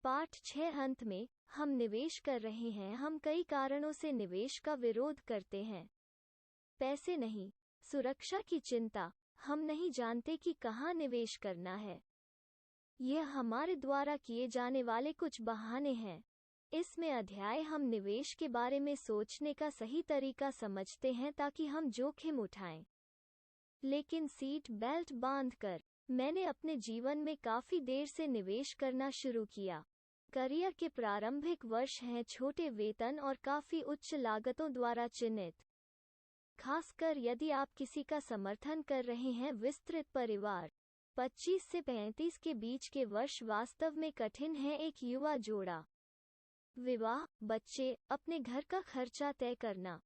पाठ 6 अंत में हम निवेश कर रहे हैं। हम कई कारणों से निवेश का विरोध करते हैं। पैसे नहीं, सुरक्षा की चिंता, हम नहीं जानते कि कहाँ निवेश करना है। यह हमारे द्वारा किए जाने वाले कुछ बहाने हैं। इसमें अध्याय हम निवेश के बारे में सोचने का सही तरीका समझते हैं ताकि हम जोखिम उठाएं। लेकिन सीट बेल्ट बांधकर मैंने अपने जीवन में काफी देर से निवेश करना शुरू किया। करियर के प्रारंभिक वर्ष हैं छोटे वेतन और काफी उच्च लागतों द्वारा चिन्हित। खासकर यदि आप किसी का समर्थन कर रहे हैं। विस्तृत परिवार 25 से 35 के बीच के वर्ष वास्तव में कठिन है। एक युवा जोड़ा, विवाह, बच्चे, अपने घर का खर्चा तय करना,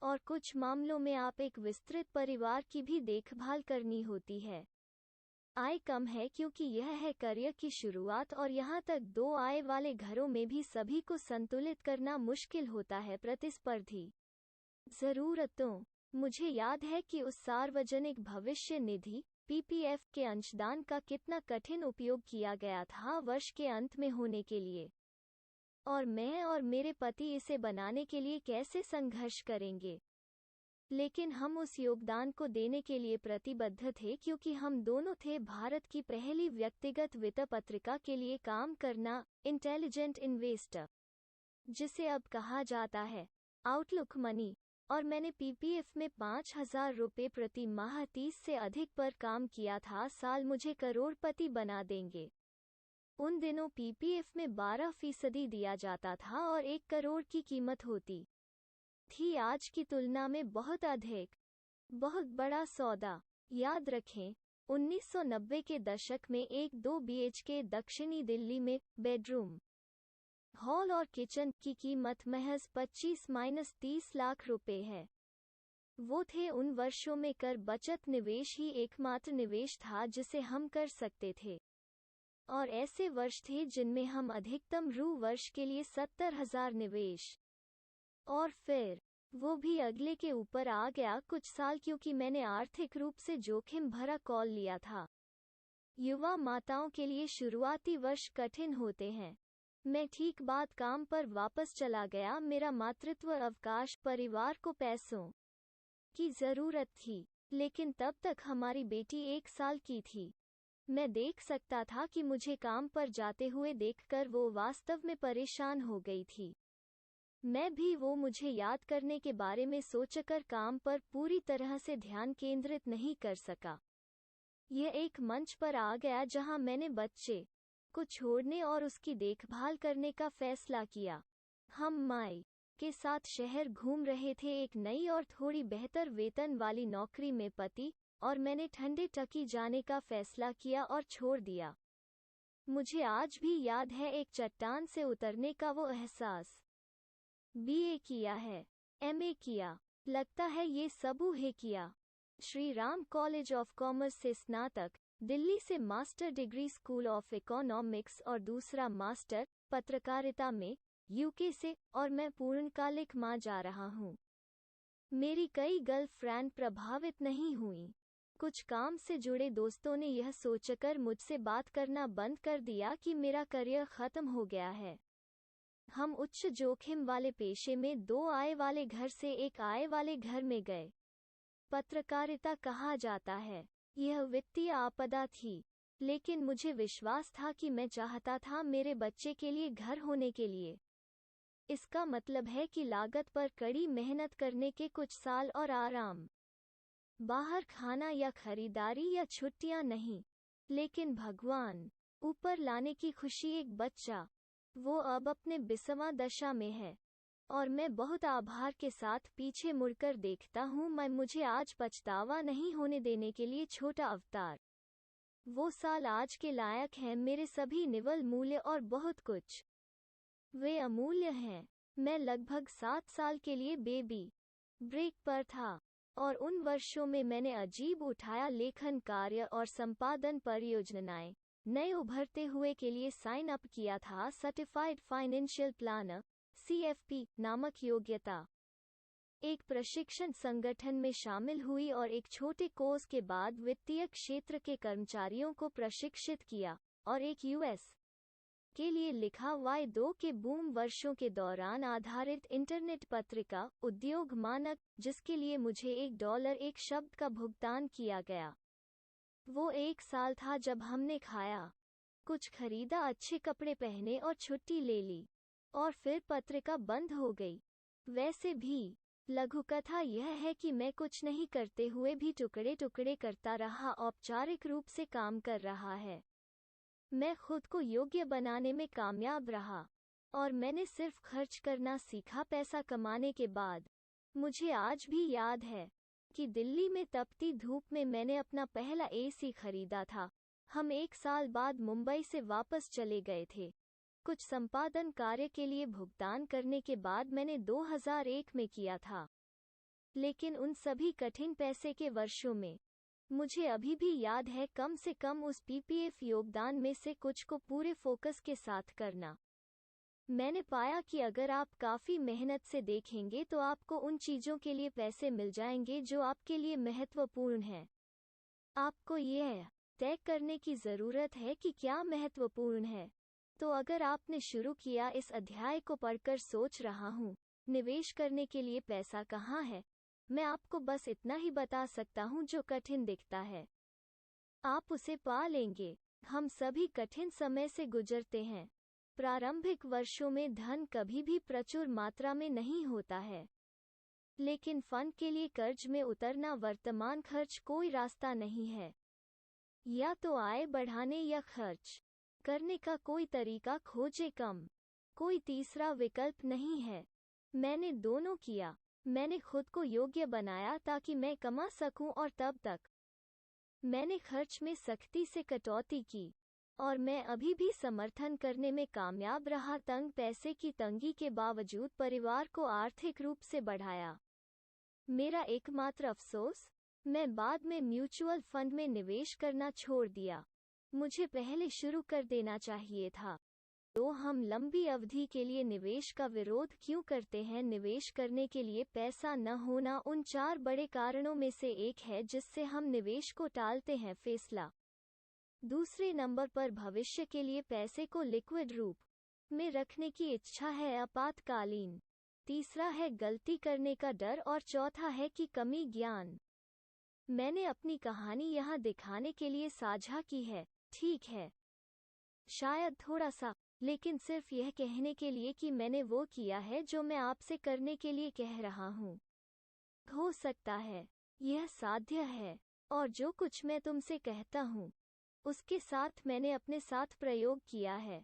और कुछ मामलों में आप एक विस्तृत परिवार की भी देखभाल करनी होती है। आय कम है क्योंकि यह है करियर की शुरुआत और यहाँ तक 2 आय वाले घरों में भी सभी को संतुलित करना मुश्किल होता है। प्रतिस्पर्धी जरूरतों, मुझे याद है कि उस सार्वजनिक भविष्य निधि पीपीएफ के अंशदान का कितना कठिन उपयोग किया गया था वर्ष के अंत में होने के लिए, और मैं और मेरे पति इसे बनाने के लिए कैसे संघर्ष करेंगे। लेकिन हम उस योगदान को देने के लिए प्रतिबद्ध थे क्योंकि हम दोनों थे भारत की पहली व्यक्तिगत वित्त पत्रिका के लिए काम करना, इंटेलिजेंट इन्वेस्टर, जिसे अब कहा जाता है आउटलुक मनी, और मैंने पीपीएफ में 5,000 रुपये प्रति माह 30 से अधिक पर काम किया था। साल मुझे करोड़पति बना देंगे। उन दिनों पीपीएफ में 12% दिया जाता था और 1 करोड़ की कीमत होती थी आज की तुलना में बहुत अधिक। बहुत बड़ा सौदा। याद रखें, 1990 के दशक में एक 2 बीएचके दक्षिणी दिल्ली में बेडरूम, हॉल और किचन की कीमत महज 25-30 लाख रुपए है। वो थे उन वर्षों में कर बचत निवेश ही एकमात्र निवेश था जिसे हम कर सकते थे, और ऐसे वर्ष थे जिनमें हम अधिकतम रु वर्ष के लिए 70,000 निवेश, और फिर वो भी अगले के ऊपर आ गया कुछ साल क्योंकि मैंने आर्थिक रूप से जोखिम भरा कॉल लिया था। युवा माताओं के लिए शुरुआती वर्ष कठिन होते हैं। मैं ठीक बाद काम पर वापस चला गया। मेरा मातृत्व अवकाश, परिवार को पैसों की जरूरत थी, लेकिन तब तक हमारी बेटी 1 साल की थी। मैं देख सकता था कि मुझे काम पर जाते हुए देखकर वो वास्तव में परेशान हो गई थी। मैं भी। वो मुझे याद करने के बारे में सोचकर काम पर पूरी तरह से ध्यान केंद्रित नहीं कर सका। यह एक मंच पर आ गया जहां मैंने बच्चे को छोड़ने और उसकी देखभाल करने का फैसला किया। हम माई के साथ शहर घूम रहे थे, एक नई और थोड़ी बेहतर वेतन वाली नौकरी में पति और मैंने ठंडे टकी जाने का फैसला किया और छोड़ दिया। मुझे आज भी याद है एक चट्टान से उतरने का वो एहसास। बीए किया है, एमए किया, लगता है ये सबू है किया, Shri Ram college of commerce से स्नातक, दिल्ली से master degree school of economics और दूसरा मास्टर पत्रकारिता में यूके से, और मैं पूर्णकालिक मां जा रहा हूं। मेरी कई गर्लफ्रेंड प्रभावित नहीं हुई। कुछ काम से जुड़े दोस्तों ने यह सोचकर मुझसे बात करना बंद कर दिया कि मेरा करियर खत्म हो गया है। हम उच्च जोखिम वाले पेशे में 2 आय वाले घर से 1 आय वाले घर में गए। पत्रकारिता कहा जाता है। यह वित्तीय आपदा थी, लेकिन मुझे विश्वास था कि मैं चाहता था मेरे बच्चे के लिए घर होने के लिए। इसका मतलब है कि लागत पर कड़ी मेहनत करने के कुछ साल और आराम। बाहर खाना या खरीदारी या छुट्टियां नहीं, लेकिन भगवान ऊपर लाने की खुशी। एक बच्चा, वो अब अपने 20वां दशा में है, और मैं बहुत आभार के साथ पीछे मुड़कर देखता हूँ। मैं मुझे आज पछतावा नहीं होने देने के लिए छोटा अवतार। वो साल आज के लायक हैं, मेरे सभी निवल मूल्य और बहुत कुछ। वे अमूल्य हैं। मैं लगभग 7 साल के लिए बेबी ब्रेक पर था, और उन वर्षों में मैंने अजीब उठाया लेखन कार्य और संपादन परियोजनाएं, नए उभरते हुए के लिए साइन अप किया था। सर्टिफाइड फाइनेंशियल प्लानर CFP नामक योग्यता। एक प्रशिक्षण संगठन में शामिल हुई और एक छोटे कोर्स के बाद वित्तीय क्षेत्र के कर्मचारियों को प्रशिक्षित किया, और एक US के लिए लिखा Y2 के बूम वर्षों के दौरान आधारित इंटरनेट पत्रिका उद्योग मानक, जिसके लिए मुझे $1 एक शब्द का भुगतान किया गया। वो 1 साल था जब हमने खाया, कुछ खरीदा, अच्छे कपड़े पहने और छुट्टी ले ली, और फिर पत्रिका बंद हो गई। वैसे भी लघुकथा यह है कि मैं कुछ नहीं करते हुए भी टुकड़े टुकड़े करता रहा, औपचारिक रूप से काम कर रहा है। मैं खुद को योग्य बनाने में कामयाब रहा, और मैंने सिर्फ खर्च करना सीखा पैसा कमाने के बाद। मुझे आज भी याद है कि दिल्ली में तपती धूप में मैंने अपना पहला एसी खरीदा था। हम 1 साल बाद मुंबई से वापस चले गए थे। कुछ संपादन कार्य के लिए भुगतान करने के बाद मैंने 2001 में किया था। लेकिन उन सभी कठिन पैसे के वर्षों में मुझे अभी भी याद है कम से कम उस पीपीएफ योगदान में से कुछ को पूरे फोकस के साथ करना। मैंने पाया कि अगर आप काफ़ी मेहनत से देखेंगे तो आपको उन चीज़ों के लिए पैसे मिल जाएंगे जो आपके लिए महत्वपूर्ण हैं। आपको यह तय करने की ज़रूरत है कि क्या महत्वपूर्ण है। तो अगर आपने शुरू किया, इस अध्याय को पढ़कर सोच रहा हूँ, निवेश करने के लिए पैसा कहाँ है, मैं आपको बस इतना ही बता सकता हूँ जो कठिन दिखता है, आप उसे पा लेंगे। हम सभी कठिन समय से गुजरते हैं। प्रारंभिक वर्षों में धन कभी भी प्रचुर मात्रा में नहीं होता है, लेकिन फंड के लिए कर्ज में उतरना वर्तमान खर्च कोई रास्ता नहीं है। या तो आय बढ़ाने या खर्च करने का कोई तरीका खोजें, कम कोई तीसरा विकल्प नहीं है। मैंने दोनों किया। मैंने खुद को योग्य बनाया ताकि मैं कमा सकूं, और तब तक मैंने खर्च में सख्ती से कटौती की, और मैं अभी भी समर्थन करने में कामयाब रहा। तंग पैसे की तंगी के बावजूद परिवार को आर्थिक रूप से बढ़ाया। मेरा एकमात्र अफसोस, मैं बाद में म्यूचुअल फंड में निवेश करना छोड़ दिया। मुझे पहले शुरू कर देना चाहिए था। तो हम लंबी अवधि के लिए निवेश का विरोध क्यों करते हैं? निवेश करने के लिए पैसा न होना उन 4 बड़े कारणों में से एक है जिससे हम निवेश को टालते हैं। फैसला। दूसरे नंबर पर भविष्य के लिए पैसे को लिक्विड रूप में रखने की इच्छा है, आपातकालीन। तीसरा है गलती करने का डर, और चौथा है कि कमी ज्ञान। मैंने अपनी कहानी यहाँ दिखाने के लिए साझा की है, ठीक है? शायद थोड़ा सा, लेकिन सिर्फ यह कहने के लिए कि मैंने वो किया है जो मैं आपसे करने के लिए कह रहा हूँ। हो सकता है यह साध्य है, और जो कुछ मैं तुमसे कहता हूँ उसके साथ मैंने अपने साथ प्रयोग किया है।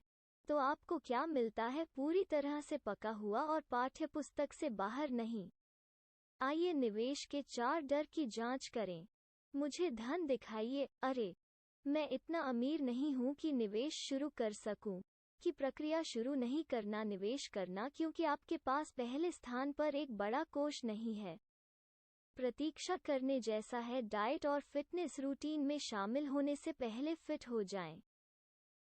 तो आपको क्या मिलता है? पूरी तरह से पका हुआ और पाठ्यपुस्तक से बाहर नहीं। आइए निवेश के 4 डर की जांच करें। मुझे धन दिखाइए। अरे, मैं इतना अमीर नहीं हूं कि निवेश शुरू कर सकूं। की प्रक्रिया शुरू नहीं करना, निवेश करना, क्योंकि आपके पास पहले स्थान पर एक बड़ा कोष नहीं है। प्रतीक्षा करने जैसा है। डाइट और फिटनेस रूटीन में शामिल होने से पहले फिट हो जाएं।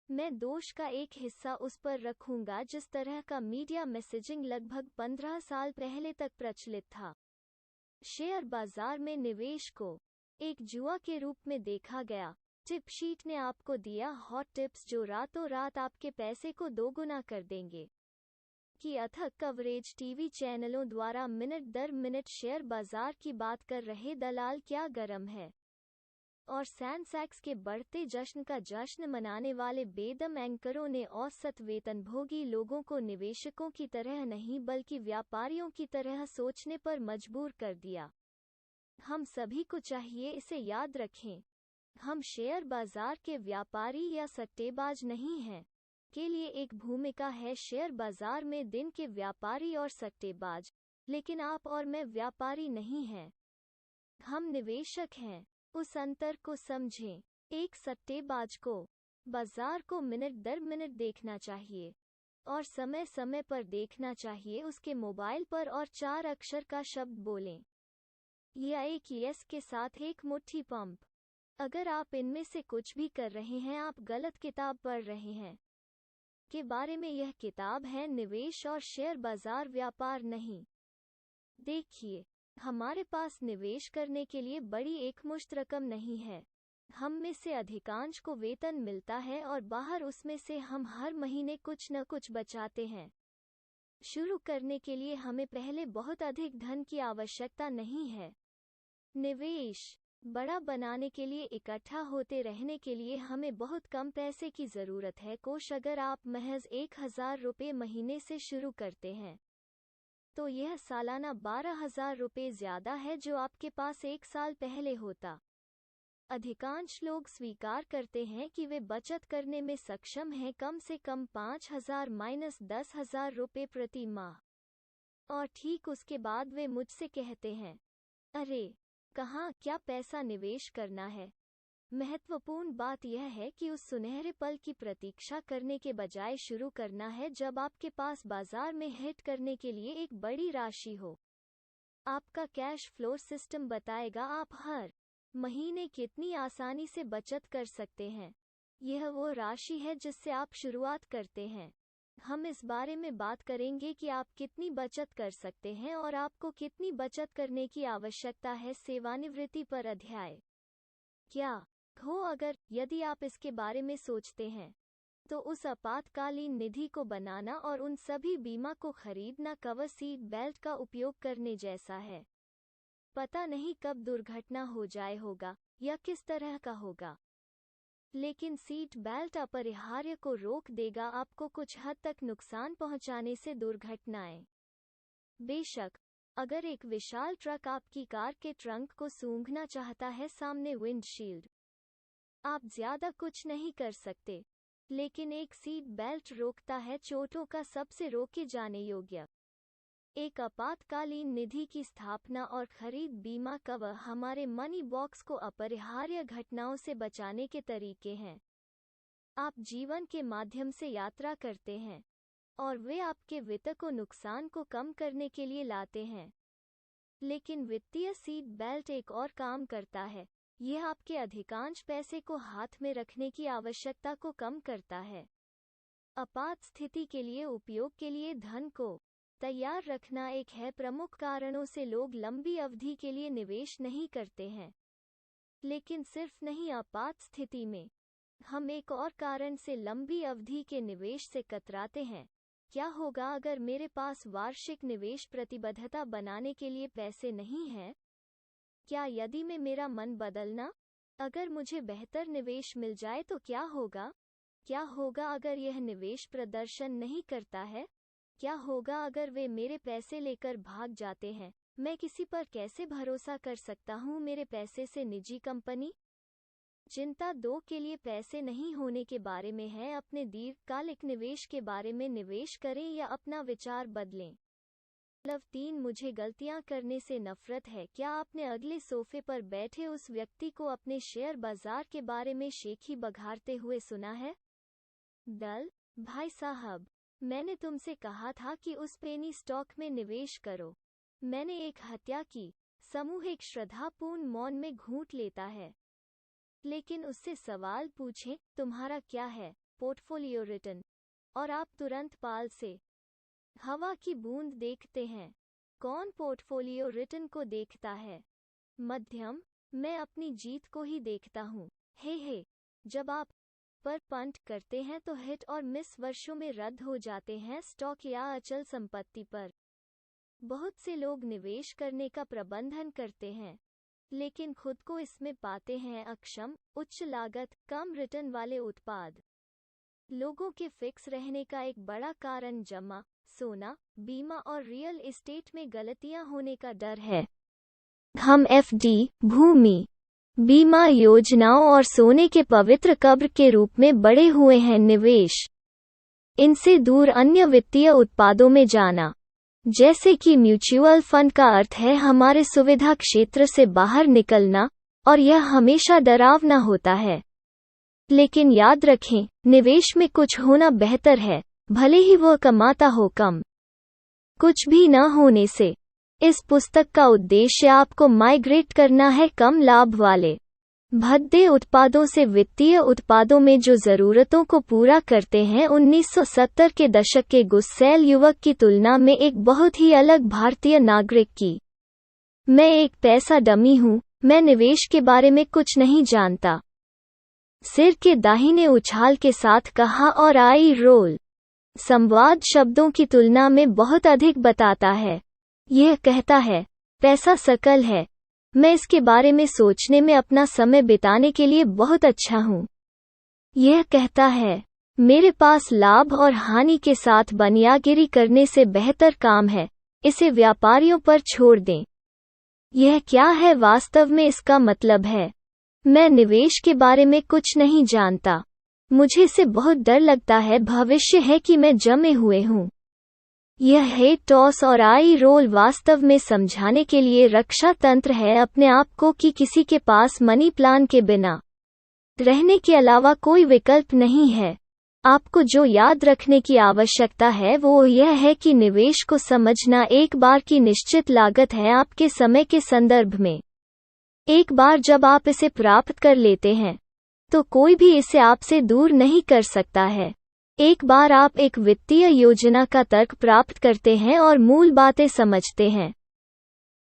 मैं दोष का एक हिस्सा उस पर रखूंगा जिस तरह का मीडिया मैसेजिंग लगभग 15 साल पहले तक प्रचलित था। शेयर बाजार में निवेश को एक जुआ के रूप में देखा गया। टिप शीट ने आपको दिया हॉट टिप्स जो रातों रात आपके पैसे को दोगुना कर देंगे। की अथक कवरेज टीवी चैनलों द्वारा मिनट दर मिनट शेयर बाजार की बात कर रहे दलाल क्या गरम है, और सेंसेक्स के बढ़ते जश्न का जश्न मनाने वाले बेदम एंकरों ने औसत वेतनभोगी लोगों को निवेशकों की तरह नहीं बल्कि व्यापारियों की तरह सोचने पर मजबूर कर दिया। हम सभी को चाहिए इसे याद रखें, हम शेयर बाजार के व्यापारी या सट्टेबाज नहीं हैं। के लिए एक भूमिका है शेयर बाजार में दिन के व्यापारी और सट्टेबाज, लेकिन आप और मैं व्यापारी नहीं हैं, हम निवेशक हैं। उस अंतर को समझें। एक सट्टेबाज को बाजार को मिनट दर मिनट देखना चाहिए, और समय समय पर देखना चाहिए। उसके मोबाइल पर और 4 अक्षर का शब्द बोलें, या एक यस के साथ एक मुट्ठी पंप। अगर आप इनमें से कुछ भी कर रहे हैं, आप गलत किताब पढ़ रहे हैं। के बारे में यह किताब है निवेश और शेयर बाजार व्यापार नहीं। देखिए, हमारे पास निवेश करने के लिए बड़ी एकमुश्त रकम नहीं है। हम में से अधिकांश को वेतन मिलता है और बाहर उसमें से हम हर महीने कुछ न कुछ बचाते हैं। शुरू करने के लिए हमें पहले बहुत अधिक धन की आवश्यकता नहीं है। निवेश बड़ा बनाने के लिए इकट्ठा होते रहने के लिए हमें बहुत कम पैसे की ज़रूरत है। कोश अगर आप महज 1000 रुपये महीने से शुरू करते हैं तो यह सालाना 12,000 रुपये ज़्यादा है जो आपके पास 1 साल पहले होता। अधिकांश लोग स्वीकार करते हैं कि वे बचत करने में सक्षम हैं कम से कम 5,000-10,000 रुपये प्रति माह। और ठीक उसके बाद वे मुझसे कहते हैं, अरे कहाँ, क्या पैसा निवेश करना है? महत्वपूर्ण बात यह है कि उस सुनहरे पल की प्रतीक्षा करने के बजाय शुरू करना है जब आपके पास बाजार में हिट करने के लिए एक बड़ी राशि हो। आपका कैश फ्लो सिस्टम बताएगा आप हर महीने कितनी आसानी से बचत कर सकते हैं। यह वो राशि है जिससे आप शुरुआत करते हैं। हम इस बारे में बात करेंगे कि आप कितनी बचत कर सकते हैं और आपको कितनी बचत करने की आवश्यकता है। सेवानिवृत्ति पर अध्याय। क्या हो अगर, यदि आप इसके बारे में सोचते हैं, तो उस आपातकालीन निधि को बनाना और उन सभी बीमा को खरीदना कवर सीट बेल्ट का उपयोग करने जैसा है। पता नहीं कब दुर्घटना हो जाए होगा या किस तरह का होगा, लेकिन सीट बेल्ट अपरिहार्य को रोक देगा आपको कुछ हद तक नुकसान पहुंचाने से। दुर्घटनाएं बेशक, अगर एक विशाल ट्रक आपकी कार के ट्रंक को सूंघना चाहता है सामने विंडशील्ड, आप ज्यादा कुछ नहीं कर सकते, लेकिन एक सीट बेल्ट रोकता है चोटों का सबसे रोके जाने योग्य। एक आपातकालीन निधि की स्थापना और खरीद बीमा कवर हमारे मनी बॉक्स को अपरिहार्य घटनाओं से बचाने के तरीके हैं। आप जीवन के माध्यम से यात्रा करते हैं और वे आपके वित्त को नुकसान को कम करने के लिए लाते हैं, लेकिन वित्तीय सीट बेल्ट एक और काम करता है। यह आपके अधिकांश पैसे को हाथ में रखने की आवश्यकता को कम करता है। आपात स्थिति के लिए उपयोग के लिए धन को तैयार रखना एक है प्रमुख कारणों से लोग लंबी अवधि के लिए निवेश नहीं करते हैं। लेकिन सिर्फ नहीं, आपात स्थिति में हम एक और कारण से लंबी अवधि के निवेश से कतराते हैं। क्या होगा अगर मेरे पास वार्षिक निवेश प्रतिबद्धता बनाने के लिए पैसे नहीं हैं? क्या यदि मैं मेरा मन बदलना, अगर मुझे बेहतर निवेश मिल जाए तो क्या होगा? क्या होगा अगर यह निवेश प्रदर्शन नहीं करता है? क्या होगा अगर वे मेरे पैसे लेकर भाग जाते हैं? मैं किसी पर कैसे भरोसा कर सकता हूँ मेरे पैसे से? निजी कंपनी। चिंता 2 के लिए पैसे नहीं होने के बारे में है। अपने दीर्घकालिक निवेश के बारे में निवेश करें या अपना विचार बदलें। 3 मुझे गलतियां करने से नफरत है। क्या आपने अगले सोफे पर बैठे उस व्यक्ति को अपने शेयर बाजार के बारे में शेखी बघारते हुए सुना है? भाई साहब, मैंने तुमसे कहा था कि उस पेनी स्टॉक में निवेश करो। मैंने एक हत्या की। समूह एक श्रद्धापूर्ण मौन में घूंट लेता है, लेकिन उससे सवाल पूछें, तुम्हारा क्या है पोर्टफोलियो रिटर्न? और आप तुरंत पाल से हवा की बूंद देखते हैं। कौन पोर्टफोलियो रिटर्न को देखता है? मध्यम, मैं अपनी जीत को ही देखता हूँ। हे जब आप पर पंट करते हैं तो हिट और मिस वर्षों में रद्द हो जाते हैं। स्टॉक या अचल संपत्ति पर बहुत से लोग निवेश करने का प्रबंधन करते हैं, लेकिन खुद को इसमें पाते हैं अक्षम। उच्च लागत, कम रिटर्न वाले उत्पाद। लोगों के फिक्स रहने का एक बड़ा कारण जमा, सोना, बीमा और रियल एस्टेट में गलतियां होने का डर है। हम एफडी, भूमि बीमा योजनाओं और सोने के पवित्र कब्र के रूप में बड़े हुए हैं। निवेश इनसे दूर अन्य वित्तीय उत्पादों में जाना, जैसे कि म्यूचुअल फंड, का अर्थ है हमारे सुविधा क्षेत्र से बाहर निकलना, और यह हमेशा डरावना होता है। लेकिन याद रखें, निवेश में कुछ होना बेहतर है, भले ही वह कमाता हो कम। कुछ भी न होने से। इस पुस्तक का उद्देश्य आपको माइग्रेट करना है कम लाभ वाले भद्दे उत्पादों से वित्तीय उत्पादों में जो ज़रूरतों को पूरा करते हैं। 1970 के दशक के गुस्सैल युवक की तुलना में एक बहुत ही अलग भारतीय नागरिक की। मैं एक पैसा डमी हूँ, मैं निवेश के बारे में कुछ नहीं जानता। सिर के दाहिने उछाल के साथ कहा और आई रोल। संवाद शब्दों की तुलना में बहुत अधिक बताता है। यह कहता है, पैसा सकल है, मैं इसके बारे में सोचने में अपना समय बिताने के लिए बहुत अच्छा हूँ। यह कहता है, मेरे पास लाभ और हानि के साथ बनियागिरी करने से बेहतर काम है, इसे व्यापारियों पर छोड़ दें। यह क्या है वास्तव में इसका मतलब है, मैं निवेश के बारे में कुछ नहीं जानता, मुझे इससे बहुत डर लगता है, भविष्य है कि मैं जमे हुए हूँ। यह हेड टॉस और आई रोल वास्तव में समझाने के लिए रक्षा तंत्र है अपने आप को कि किसी के पास मनी प्लान के बिना रहने के अलावा कोई विकल्प नहीं है। आपको जो याद रखने की आवश्यकता है वो यह है कि निवेश को समझना एक बार की निश्चित लागत है आपके समय के संदर्भ में। एक बार जब आप इसे प्राप्त कर लेते हैं तो कोई भी इसे आपसे दूर नहीं कर सकता है। एक बार आप एक वित्तीय योजना का तर्क प्राप्त करते हैं और मूल बातें समझते हैं,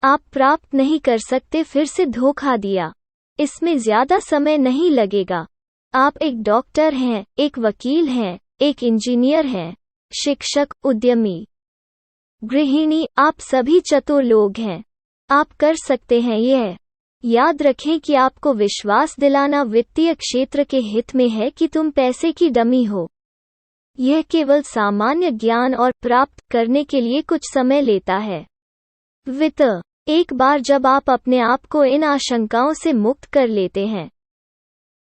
आप प्राप्त नहीं कर सकते फिर से धोखा दिया। इसमें ज्यादा समय नहीं लगेगा। आप एक डॉक्टर हैं, एक वकील हैं, एक इंजीनियर हैं, शिक्षक, उद्यमी, गृहिणी, आप सभी चतुर लोग हैं। आप कर सकते हैं यह। याद रखें कि आपको विश्वास दिलाना वित्तीय क्षेत्र के हित में है कि तुम पैसे की डमी हो। यह केवल सामान्य ज्ञान और प्राप्त करने के लिए कुछ समय लेता है। वित्त। एक बार जब आप अपने आप को इन आशंकाओं से मुक्त कर लेते हैं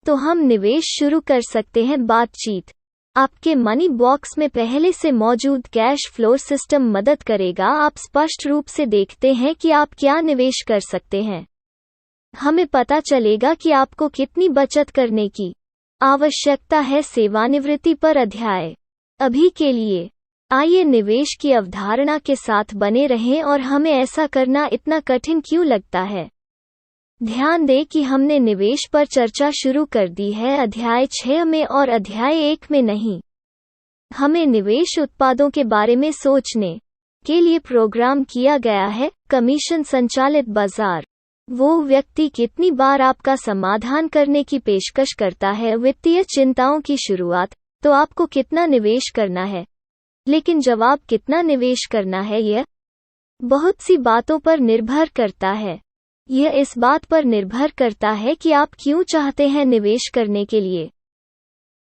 तो हम निवेश शुरू कर सकते हैं। बातचीत। आपके मनी बॉक्स में पहले से मौजूद कैश फ्लो सिस्टम मदद करेगा। आप स्पष्ट रूप से देखते हैं कि आप क्या निवेश कर सकते हैं। हमें पता चलेगा कि आपको कितनी बचत करने की आवश्यकता है। सेवानिवृत्ति पर अध्याय। अभी के लिए आइए निवेश की अवधारणा के साथ बने रहें और हमें ऐसा करना इतना कठिन क्यों लगता है। ध्यान दें कि हमने निवेश पर चर्चा शुरू कर दी है अध्याय 6 में और अध्याय 1 में नहीं। हमें निवेश उत्पादों के बारे में सोचने के लिए प्रोग्राम किया गया है। कमीशन संचालित बाजार। वो व्यक्ति कितनी बार आपका समाधान करने की पेशकश करता है। वित्तीय चिंताओं की शुरुआत। तो आपको कितना निवेश करना है, लेकिन जवाब कितना निवेश करना है यह बहुत सी बातों पर निर्भर करता है। यह इस बात पर निर्भर करता है कि आप क्यों चाहते हैं निवेश करने के लिए।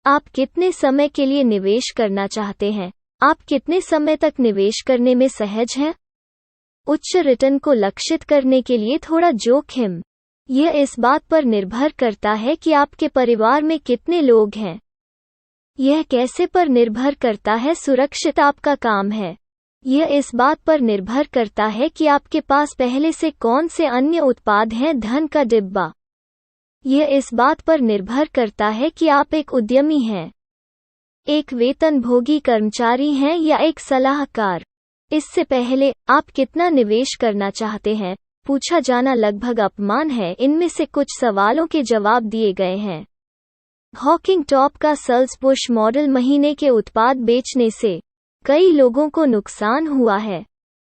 आप कितने समय के लिए निवेश करना चाहते हैं। आप कितने समय तक निवेश करने में सहज हैं। उच्च रिटर्न को लक्षित करने के लिए थोड़ा जोखिम। यह इस बात पर निर्भर करता है कि आपके परिवार में कितने लोग हैं। यह कैसे पर निर्भर करता है सुरक्षित आपका काम है। यह इस बात पर निर्भर करता है कि आपके पास पहले से कौन से अन्य उत्पाद हैं। धन का डिब्बा। यह इस बात पर निर्भर करता है कि आप एक उद्यमी हैं, एक वेतनभोगी कर्मचारी हैं या एक सलाहकार। इससे पहले आप कितना निवेश करना चाहते हैं पूछा जाना लगभग अपमान है। इनमें से कुछ सवालों के जवाब दिए गए हैं। हॉकिंग टॉप का सेल्स पुश मॉडल। महीने के उत्पाद बेचने से कई लोगों को नुकसान हुआ है।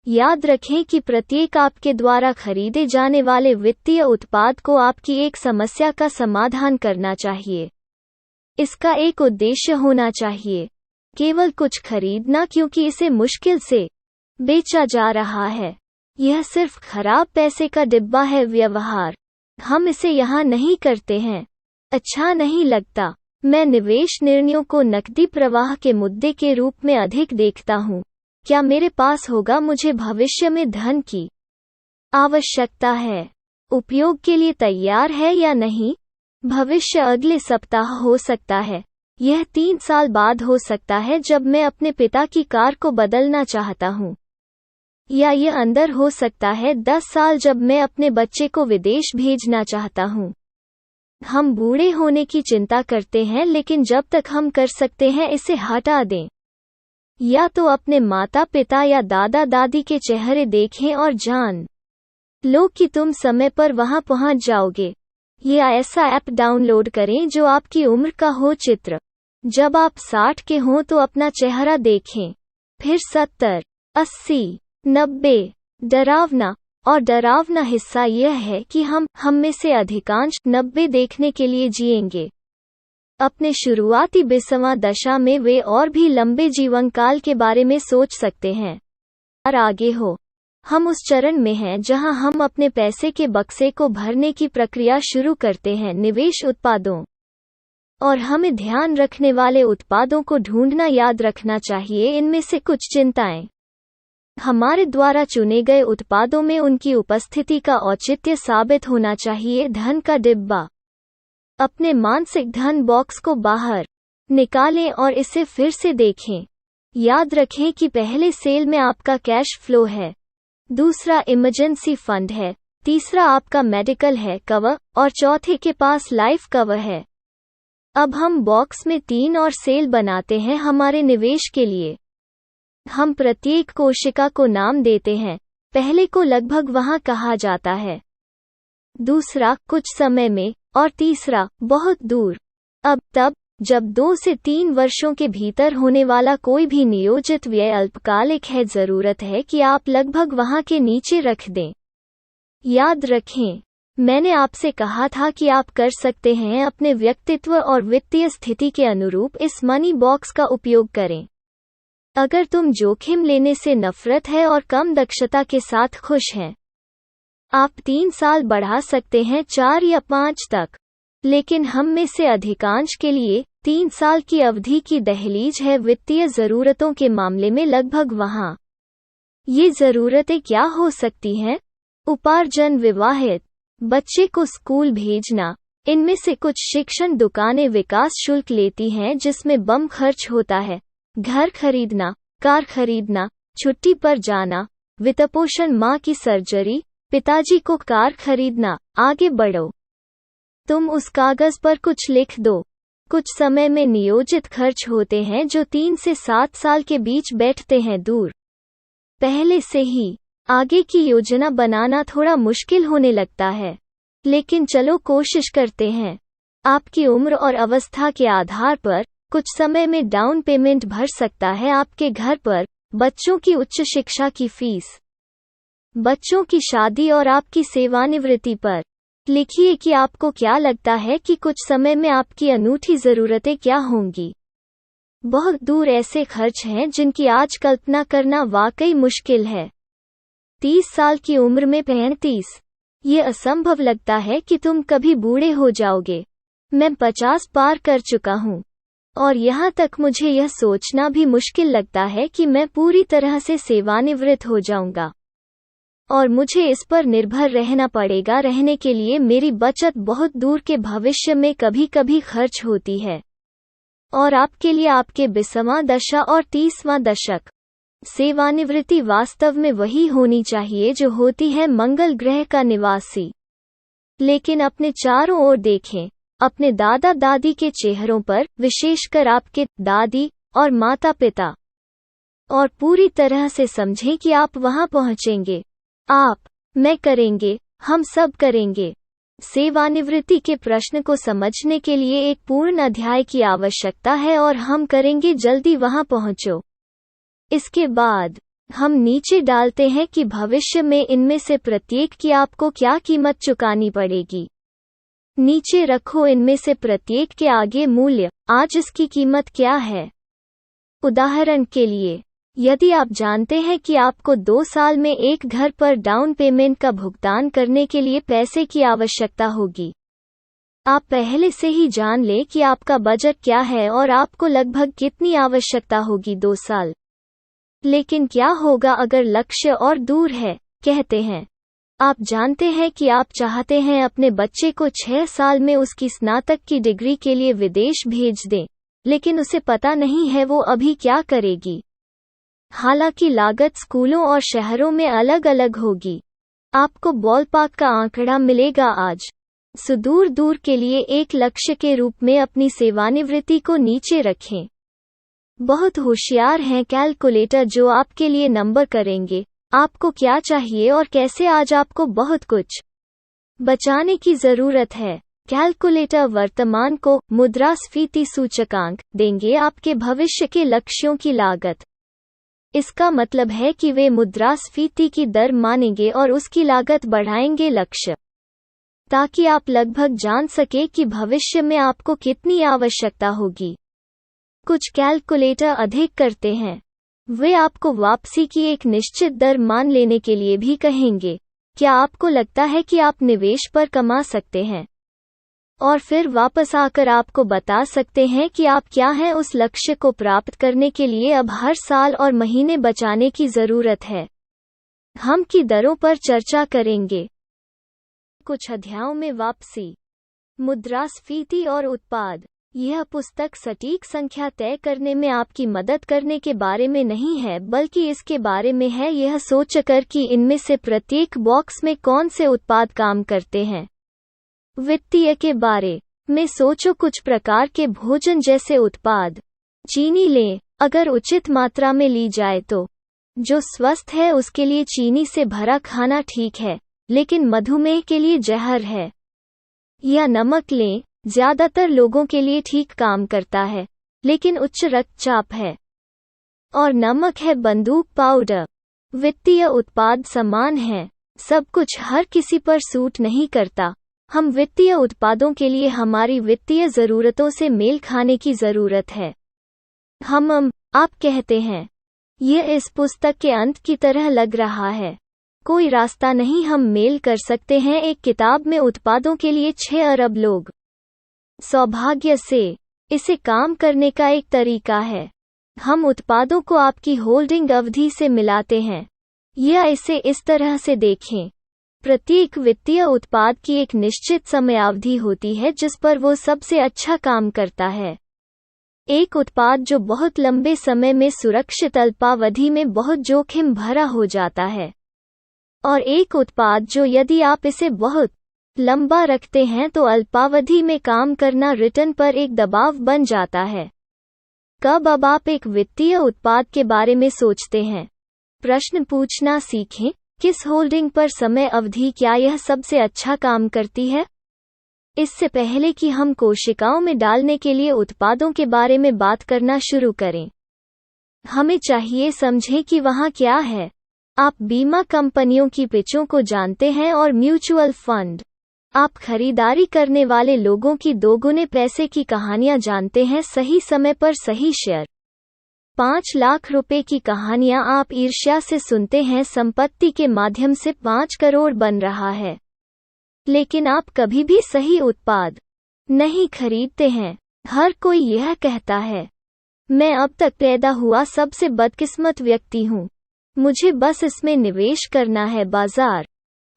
याद रखें कि प्रत्येक आपके द्वारा खरीदे जाने वाले वित्तीय उत्पाद को आपकी एक समस्या का समाधान करना चाहिए। इसका एक उद्देश्य होना चाहिए, केवल कुछ खरीदना क्योंकि इसे मुश्किल से बेचा जा रहा है। यह सिर्फ खराब पैसे का डिब्बा है। व्यवहार। हम इसे यहाँ नहीं करते हैं। अच्छा नहीं लगता। मैं निवेश निर्णयों को नकदी प्रवाह के मुद्दे के रूप में अधिक देखता हूँ। क्या मेरे पास होगा। मुझे भविष्य में धन की आवश्यकता है। उपयोग के लिए तैयार है या नहीं। भविष्य अगले सप्ताह हो सकता है। यह 3 साल बाद हो सकता है जब मैं अपने पिता की कार को बदलना चाहता हूँ। या यह अंदर हो सकता है 10 साल जब मैं अपने बच्चे को विदेश भेजना चाहता हूँ। हम बूढ़े होने की चिंता करते हैं, लेकिन जब तक हम कर सकते हैं इसे हटा दें। या तो अपने माता पिता या दादा दादी के चेहरे देखें और जान लो कि तुम समय पर वहां पहुंच जाओगे। या ऐसा ऐप डाउनलोड करें जो आपकी उम्र का हो। चित्र। जब आप 60 के हों तो अपना चेहरा देखें। फिर 70, 80, 90। डरावना और डरावना हिस्सा यह है कि हम में से अधिकांश 90 देखने के लिए जिएंगे। अपने शुरुआती 20वां दशा में वे और भी लंबे जीवनकाल के बारे में सोच सकते हैं। और आगे हो, हम उस चरण में हैं जहां हम अपने पैसे के बक्से को भरने की प्रक्रिया शुरू करते हैं निवेश उत्पादों। और हमें ध्यान रखने वाले उत्पादों को ढूंढना याद रखना चाहिए। इनमें से कुछ चिंताएं हमारे द्वारा चुने गए उत्पादों में उनकी उपस्थिति का औचित्य साबित होना चाहिए। धन का डिब्बा। अपने मानसिक धन बॉक्स को बाहर निकालें और इसे फिर से देखें। याद रखें कि पहले सेल में आपका कैश फ्लो है, दूसरा इमरजेंसी फंड है, तीसरा आपका मेडिकल है कवर और चौथे के पास लाइफ कवर है। अब हम बॉक्स में 3 और सेल बनाते हैं हमारे निवेश के लिए। हम प्रत्येक कोशिका को नाम देते हैं। पहले को लगभग वहां कहा जाता है, दूसरा कुछ समय में और तीसरा बहुत दूर। अब तब जब 2 से 3 वर्षों के भीतर होने वाला कोई भी नियोजित व्यय अल्पकालिक है, जरूरत है कि आप लगभग वहां के नीचे रख दें। याद रखें, मैंने आपसे कहा था कि आप कर सकते हैं अपने व्यक्तित्व और वित्तीय स्थिति के अनुरूप इस मनी बॉक्स का उपयोग करें। अगर तुम जोखिम लेने से नफरत है और कम दक्षता के साथ खुश हैं, आप 3 साल बढ़ा सकते हैं 4 या 5 तक। लेकिन हम में से अधिकांश के लिए 3 साल की अवधि की दहलीज है वित्तीय जरूरतों के मामले में लगभग वहां। ये जरूरतें क्या हो सकती हैं? उपार्जन, विवाहित, बच्चे को स्कूल भेजना। इनमें से कुछ शिक्षण दुकानें विकास शुल्क लेती हैं जिसमें बम खर्च होता है। घर खरीदना, कार खरीदना, छुट्टी पर जाना, वित्तपोषण, माँ की सर्जरी, पिताजी को कार खरीदना। आगे बढ़ो। तुम उस कागज पर कुछ लिख दो। कुछ समय में नियोजित खर्च होते हैं जो 3 से 7 साल के बीच बैठते हैं दूर। पहले से ही आगे की योजना बनाना थोड़ा मुश्किल होने लगता है, लेकिन चलो कोशिश करते हैं। आपकी उम्र और अवस्था के आधार पर कुछ समय में डाउन पेमेंट भर सकता है आपके घर पर, बच्चों की उच्च शिक्षा की फीस, बच्चों की शादी और आपकी सेवानिवृत्ति पर। लिखिए कि आपको क्या लगता है कि कुछ समय में आपकी अनूठी ज़रूरतें क्या होंगी। बहुत दूर ऐसे खर्च हैं जिनकी आज कल्पना करना वाकई मुश्किल है। 30 साल की उम्र में 35। ये असंभव लगता है कि तुम कभी बूढ़े हो जाओगे। मैं 50 पार कर चुका हूँ और यहाँ तक मुझे यह सोचना भी मुश्किल लगता है कि मैं पूरी तरह से सेवानिवृत्त हो जाऊंगा और मुझे इस पर निर्भर रहना पड़ेगा। रहने के लिए मेरी बचत बहुत दूर के भविष्य में कभी कभी खर्च होती है। और आपके लिए आपके 20वां दशा और 30वां दशक। सेवानिवृत्ति वास्तव में वही होनी चाहिए जो होती है मंगल ग्रह का निवासी। लेकिन अपने चारों ओर देखें, अपने दादा दादी के चेहरों पर, विशेषकर आपके दादी और माता पिता, और पूरी तरह से समझें कि आप वहां पहुंचेंगे। आप, मैं करेंगे, हम सब करेंगे। सेवानिवृत्ति के प्रश्न को समझने के लिए एक पूर्ण अध्याय की आवश्यकता है और हम करेंगे। जल्दी वहां पहुंचो। इसके बाद हम नीचे डालते हैं कि भविष्य में इनमें से प्रत्येक की आपको क्या कीमत चुकानी पड़ेगी। नीचे रखो इनमें से प्रत्येक के आगे मूल्य। आज इसकी कीमत क्या है? उदाहरण के लिए, यदि आप जानते हैं कि आपको 2 साल में एक घर पर डाउन पेमेंट का भुगतान करने के लिए पैसे की आवश्यकता होगी, आप पहले से ही जान लें कि आपका बजट क्या है और आपको लगभग कितनी आवश्यकता होगी 2 साल। लेकिन क्या होगा अगर लक्ष्य और दूर है? कहते हैं, आप जानते हैं कि आप चाहते हैं अपने बच्चे को 6 साल में उसकी स्नातक की डिग्री के लिए विदेश भेज दें, लेकिन उसे पता नहीं है वो अभी क्या करेगी। हालांकि लागत स्कूलों और शहरों में अलग अलग होगी। आपको बॉलपार्क का आंकड़ा मिलेगा आज। सुदूर दूर के लिए एक लक्ष्य के रूप में अपनी सेवानिवृत्ति को नीचे रखें। बहुत होशियार हैं कैलकुलेटर जो आपके लिए नंबर करेंगे आपको क्या चाहिए और कैसे। आज आपको बहुत कुछ बचाने की जरूरत है। कैलकुलेटर वर्तमान को मुद्रास्फीति सूचकांक देंगे, आपके भविष्य के लक्ष्यों की लागत। इसका मतलब है कि वे मुद्रास्फीति की दर मानेंगे और उसकी लागत बढ़ाएंगे। लक्ष्य ताकि आप लगभग जान सके कि भविष्य में आपको कितनी आवश्यकता होगी। कुछ कैलकुलेटर अधिक करते हैं। वे आपको वापसी की एक निश्चित दर मान लेने के लिए भी कहेंगे। क्या आपको लगता है कि आप निवेश पर कमा सकते हैं? और फिर वापस आकर आपको बता सकते हैं कि आप क्या हैं। उस लक्ष्य को प्राप्त करने के लिए अब हर साल और महीने बचाने की जरूरत है। हम की दरों पर चर्चा करेंगे। कुछ अध्यायों में वापसी, मुद्रास्फीति और उत्पाद। यह पुस्तक सटीक संख्या तय करने में आपकी मदद करने के बारे में नहीं है, बल्कि इसके बारे में है यह सोचकर कि इनमें से प्रत्येक बॉक्स में कौन से उत्पाद काम करते हैं। वित्तीय के बारे में सोचो। कुछ प्रकार के भोजन जैसे उत्पाद। चीनी लें, अगर उचित मात्रा में ली जाए तो। जो स्वस्थ है उसके लिए चीनी से भरा खाना ठीक है, लेकिन मधुमेह के लिए जहर है। या नमक लें, ज्यादातर लोगों के लिए ठीक काम करता है, लेकिन उच्च रक्तचाप है। और नमक है बंदूक पाउडर। वित्तीय उत्पाद समान हैं। सब कुछ हर किसी पर सूट नहीं करता। हम वित्तीय उत्पादों के लिए हमारी वित्तीय जरूरतों से मेल खाने की जरूरत है। आप कहते हैं। यह इस पुस्तक के अंत की तरह लग रहा है। कोई रास्ता नहीं, हम मेल कर सकते हैं। एक किताब में उत्पादों के लिए 6 अरब लोग। सौभाग्य से इसे काम करने का एक तरीका है। हम उत्पादों को आपकी होल्डिंग अवधि से मिलाते हैं, या इसे इस तरह से देखें। प्रत्येक वित्तीय उत्पाद की एक निश्चित समयावधि होती है जिस पर वो सबसे अच्छा काम करता है। एक उत्पाद जो बहुत लंबे समय में सुरक्षित अल्पावधि में बहुत जोखिम भरा हो जाता है, और एक उत्पाद जो यदि आप इसे बहुत लंबा रखते हैं तो अल्पावधि में काम करना रिटर्न पर एक दबाव बन जाता है। कब अब आप एक वित्तीय उत्पाद के बारे में सोचते हैं? प्रश्न पूछना सीखें। किस होल्डिंग पर समय अवधि क्या यह सबसे अच्छा काम करती है? इससे पहले कि हम कोशिकाओं में डालने के लिए उत्पादों के बारे में बात करना शुरू करें, हमें चाहिए समझें कि वहाँ क्या है। आप बीमा कंपनियों की पिचों को जानते हैं और म्यूचुअल फंड। आप खरीदारी करने वाले लोगों की दोगुने पैसे की कहानियां जानते हैं। सही समय पर सही शेयर। 5 लाख रुपए की कहानियां आप ईर्ष्या से सुनते हैं। संपत्ति के माध्यम से 5 करोड़ बन रहा है, लेकिन आप कभी भी सही उत्पाद नहीं खरीदते हैं। हर कोई यह कहता है, मैं अब तक पैदा हुआ सबसे बदकिस्मत व्यक्ति हूँ, मुझे बस इसमें निवेश करना है। बाजार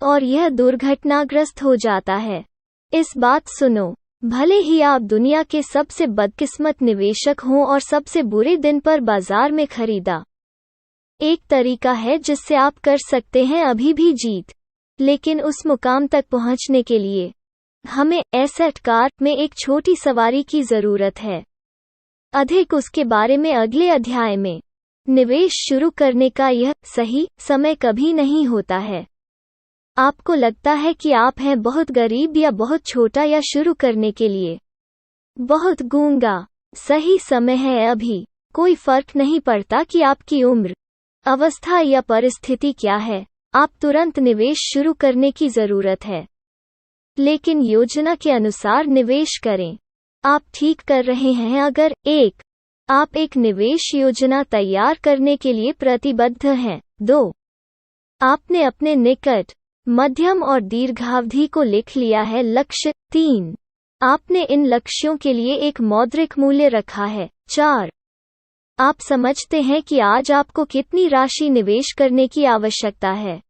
और यह दुर्घटनाग्रस्त हो जाता है। इस बात सुनो, भले ही आप दुनिया के सबसे बदकिस्मत निवेशक हों और सबसे बुरे दिन पर बाजार में खरीदा। एक तरीका है जिससे आप कर सकते हैं अभी भी जीत, लेकिन उस मुकाम तक पहुंचने के लिए हमें एसेट कार में एक छोटी सवारी की जरूरत है। अधिक उसके बारे में अगले अध्याय में। निवेश शुरू करने का यह सही समय कभी नहीं होता है। आपको लगता है कि आप हैं बहुत गरीब या बहुत छोटा, या शुरू करने के लिए बहुत गूंगा। सही समय है अभी। कोई फर्क नहीं पड़ता कि आपकी उम्र, अवस्था या परिस्थिति क्या है। आप तुरंत निवेश शुरू करने की जरूरत है, लेकिन योजना के अनुसार निवेश करें। आप ठीक कर रहे हैं अगर आप एक निवेश योजना तैयार करने के लिए प्रतिबद्ध हैं। 2. आपने अपने निकट, मध्यम और दीर्घावधि को लिख लिया है। लक्ष्य। 3. आपने इन लक्ष्यों के लिए एक मौद्रिक मूल्य रखा है। 4. आप समझते हैं कि आज आपको कितनी राशि निवेश करने की आवश्यकता है।